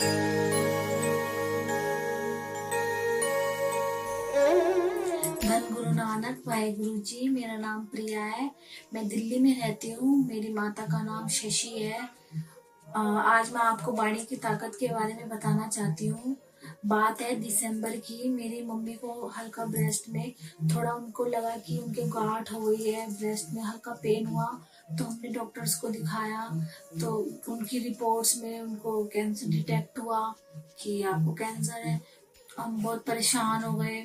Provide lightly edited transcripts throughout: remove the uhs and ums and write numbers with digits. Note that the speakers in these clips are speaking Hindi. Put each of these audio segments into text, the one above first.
धन गुरु नानक वाहेगुरु जी। मेरा नाम प्रिया है। मैं दिल्ली में रहती हूँ। मेरी माता का नाम शशि है। आज मैं आपको वाणी की ताकत के बारे में बताना चाहती हूँ। बात है दिसंबर की। मेरी मम्मी को हल्का ब्रेस्ट में थोड़ा उनको लगा कि उनके गांठ हो गई है, ब्रेस्ट में हल्का पेन हुआ, तो हमने डॉक्टर्स को दिखाया। तो उनकी रिपोर्ट्स में उनको कैंसर डिटेक्ट हुआ कि आपको कैंसर है। हम बहुत परेशान हो गए।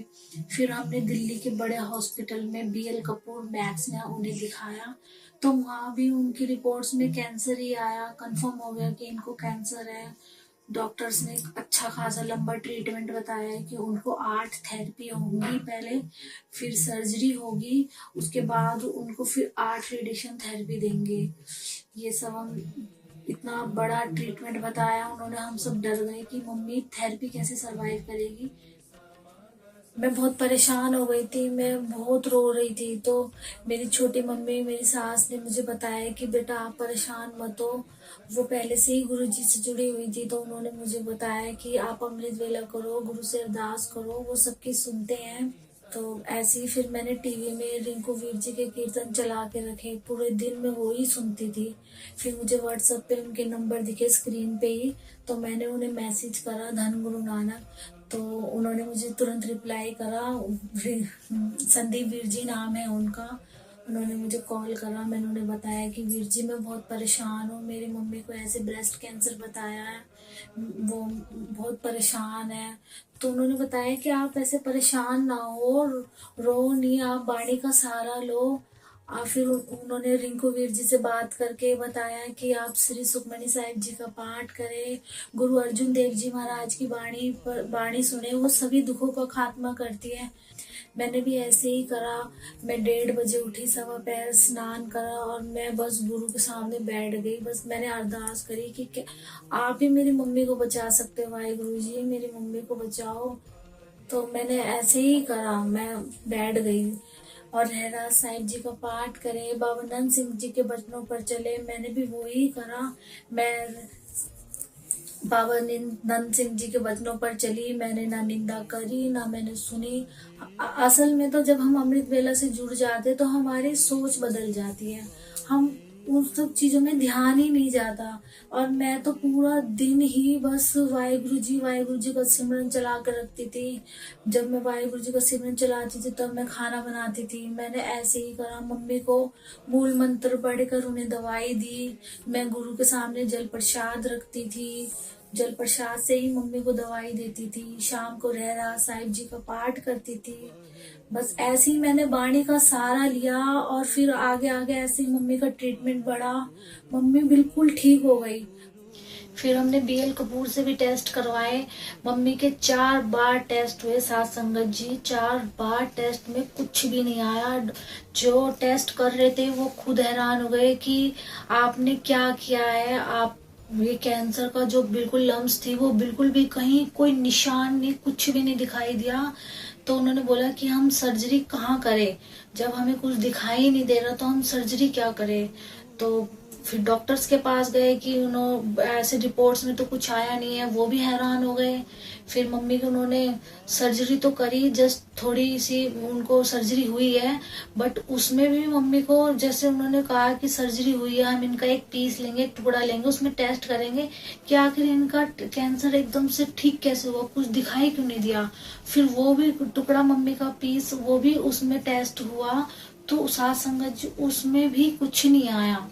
फिर हमने दिल्ली के बड़े हॉस्पिटल में BL कपूर मैक्स में उन्हें दिखाया, तो वहाँ भी उनकी रिपोर्ट्स में कैंसर ही आया। कंफर्म हो गया कि इनको कैंसर है। डॉक्टर्स ने एक अच्छा खासा लंबा ट्रीटमेंट बताया है कि उनको 8 थेरेपी होंगी पहले, फिर सर्जरी होगी, उसके बाद उनको फिर 8 रेडिएशन थेरेपी देंगे। ये सब हम इतना बड़ा ट्रीटमेंट बताया उन्होंने, हम सब डर गए कि मम्मी थेरेपी कैसे सरवाइव करेगी। मैं बहुत परेशान हो गई थी, मैं बहुत रो रही थी। तो मेरी छोटी मम्मी, मेरी सास ने मुझे बताया कि बेटा आप परेशान मत हो। वो पहले से ही गुरु जी से जुड़ी हुई थी, तो उन्होंने मुझे बताया कि आप अमृत वेला करो, गुरु से अरदास करो, वो सबकी सुनते हैं। तो ऐसे ही फिर मैंने टीवी में रिंकू वीर जी के कीर्तन चला के रखे, पूरे दिन में वो ही सुनती थी। फिर मुझे व्हाट्सएप पे उनके नंबर दिखे स्क्रीन पे ही, तो मैंने उन्हें मैसेज करा धन गुरु नानक। तो उन्होंने मुझे तुरंत रिप्लाई करा। संदीप वीर जी नाम है उनका। उन्होंने मुझे कॉल करा। मैंने उन्हें बताया कि वीर जी मैं बहुत परेशान हूँ, मेरी मम्मी को ऐसे ब्रेस्ट कैंसर बताया है, वो बहुत परेशान है। तो उन्होंने बताया कि आप ऐसे परेशान ना हो, रो नहीं, आप वाणी का सहारा लो। फिर उन्होंने रिंकू वीर जी से बात करके बताया कि आप श्री सुखमनी साहिब जी का पाठ करें, गुरु अर्जुन देव जी महाराज की वाणी सुने, वो सभी दुखों का खात्मा करती है। मैंने भी ऐसे ही करा। मैं 1:30 बजे उठी, सवा पैर स्नान करा और मैं बस गुरु के सामने बैठ गई। बस मैंने अरदास करी कि आप ही मेरी मम्मी को बचा सकते हो, वाहेगुरु जी मेरी मम्मी को बचाओ। तो मैंने ऐसे ही करा, मैं बैठ गई और रहराज साहिब जी का पाठ करे, बाबा नंद सिंह जी के वचनों पर चले, मैंने भी वो ही करा। मैं बाबा नंद सिंह जी के वचनों पर चली, मैंने ना निंदा करी ना मैंने सुनी। असल में तो जब हम अमृत वेला से जुड़ जाते तो हमारी सोच बदल जाती है, हम उन सब चीजों में ध्यान ही नहीं जाता। और मैं तो पूरा दिन ही बस वाहेगुरु जी का सिमरन चला कर रखती थी। जब मैं वाहेगुरु जी का सिमरन चलाती थी तब मैं खाना बनाती थी। मैंने ऐसे ही करा, मम्मी को मूल मंत्र पढ़कर उन्हें दवाई दी। मैं गुरु के सामने जल प्रसाद रखती थी, जल प्रसाद से ही मम्मी को दवाई देती थी। शाम को रहराज साहिब जी का पाठ करती थी। बस ऐसे ही मैंने वाणी का सहारा लिया और फिर आगे आगे ऐसे ही मम्मी का ट्रीटमेंट बढ़ा। मम्मी बिल्कुल ठीक हो गई। फिर हमने BL कपूर से भी टेस्ट करवाए। मम्मी के 4 बार टेस्ट हुए, साथ संगत जी 4 बार टेस्ट में कुछ भी नहीं आया। जो टेस्ट कर रहे थे वो खुद हैरान हो गए कि आपने क्या किया है। आप ये कैंसर का जो बिल्कुल लम्स थी वो बिल्कुल भी कहीं कोई निशान नहीं, कुछ भी नहीं दिखाई दिया। तो उन्होंने बोला कि हम सर्जरी कहाँ करें, जब हमें कुछ दिखाई नहीं दे रहा तो हम सर्जरी क्या करें। तो फिर डॉक्टर्स के पास गए कि उन्होंने ऐसे रिपोर्ट्स में तो कुछ आया नहीं है, वो भी हैरान हो गए। फिर मम्मी को उन्होंने सर्जरी तो करी, जस्ट थोड़ी सी उनको सर्जरी हुई है, बट उसमें भी मम्मी को जैसे उन्होंने कहा कि सर्जरी हुई है, हम इनका एक पीस लेंगे, एक टुकड़ा लेंगे, उसमें टेस्ट करेंगे कि आखिर इनका कैंसर एकदम से ठीक कैसे हुआ, कुछ दिखाई क्यों नहीं दिया। फिर वो भी टुकड़ा मम्मी का पीस, वो भी उसमें टेस्ट हुआ, तो साथ संगत जी उसमें भी कुछ नहीं आया।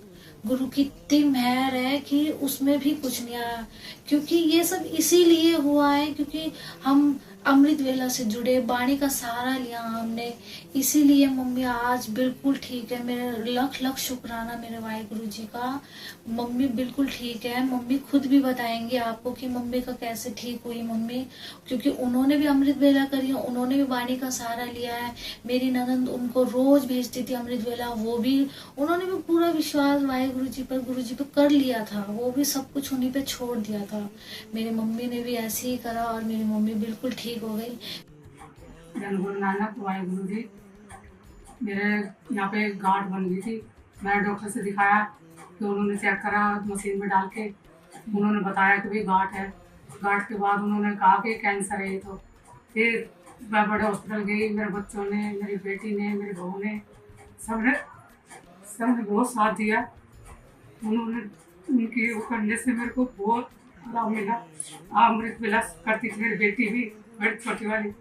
गुरु की इतनी मेहर है कि उसमें भी कुछ नहीं आया। क्योंकि ये सब इसीलिए हुआ है क्योंकि हम अमृत वेला से जुड़े, वाणी का सहारा लिया हमने, इसीलिए मम्मी आज बिल्कुल ठीक है। मेरे लख लख शुक्राना मेरे वाहेगुरु जी का। मम्मी बिल्कुल ठीक है। मम्मी खुद भी बताएंगे आपको कि मम्मी का कैसे ठीक हुई मम्मी, क्योंकि उन्होंने भी अमृत वेला करी, उन्होंने भी वाणी का सहारा लिया है। मेरी ननद उनको रोज भेजती थी अमृत वेला, वो भी उन्होंने भी पूरा विश्वास वाहेगुरु जी पर, गुरु जी पर कर लिया था, वो भी सब कुछ उन्हीं पे छोड़ दिया था। मेरी मम्मी ने भी ऐसे ही करा और मेरी मम्मी बिल्कुल ठीक हो गई। धन गुरु नानक वाहेगुरु जी। मेरे यहाँ पे गांठ बन गई थी, मैंने डॉक्टर से दिखाया, तो उन्होंने चेक करा मशीन में डाल के, उन्होंने बताया कि भाई गांठ है। गांठ के बाद उन्होंने कहा कि कैंसर है ये तो। फिर मैं बड़े हॉस्पिटल गई, मेरे बच्चों ने, मेरी बेटी ने, मेरी बहू ने, सबने बहुत साथ दिया। उन्होंने उनकी वो करने से मेरे को बहुत लाभ मिला। अमृत वेला करती थी मेरी बेटी भी, बड़ी छोटी वाली,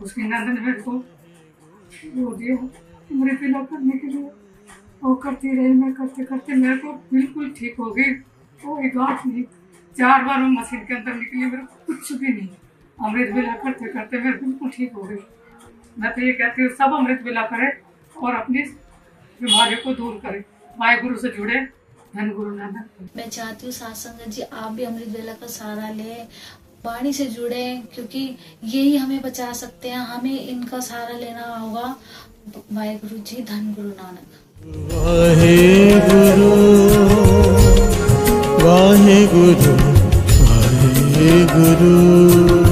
उसकी नंद ने मेरे को वो दिया अमृत वेला करने के लिए। वो करती रही, मैं करते करते मेरे को बिल्कुल ठीक हो गई। कोई गांठ नहीं, 4 बार मैं मशीन के अंदर निकली, मेरे को कुछ भी नहीं। अमृत वेला करते करते मैं बिल्कुल ठीक हो गई। मैं तो ये कहती हूँ सब अमृत वेला करें और अपनी बीमारियों को दूर करें, वाहेगुरु से जुड़े। धन गुरु नानक। मैं चाहती हूँ साथ संगत जी आप भी अमृत वेला का सहारा लें, वाणी से जुड़े, क्योंकि यही हमें बचा सकते हैं, हमें इनका सहारा लेना होगा। वाहेगुरु जी, धन गुरु नानक। वाहेगुरु वाहेगुरु वाहेगुरु।